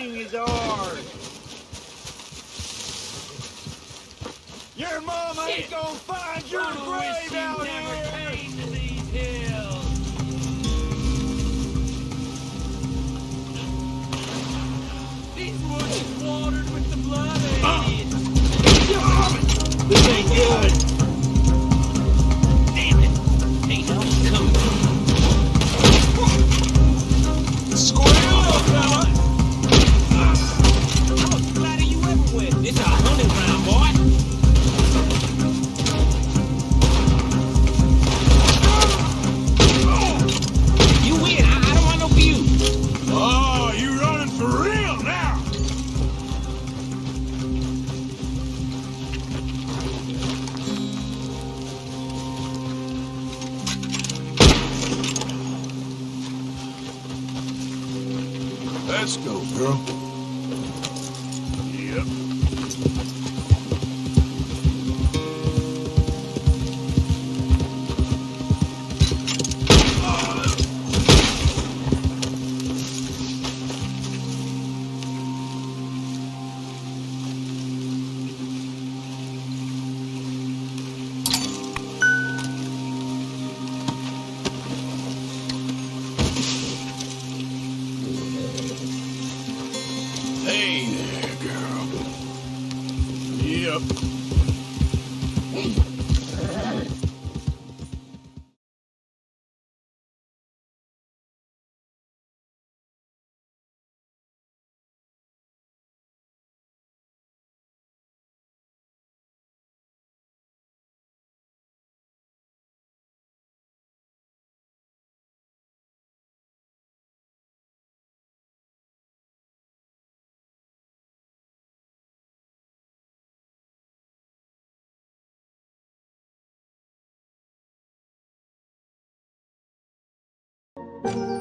king is ours. Your mama ain't gonna find your grave out here. Came to these hills. These woods is watered with the blood of it. This ain't good. Damn it! Ain't no coming. Square up, fella! How much splatter you ever with? It's a hunting ground, boy. You win. I don't want no view. Oh, you running for real now? Let's go, girl. Yep. Hey there, girl. Yep. You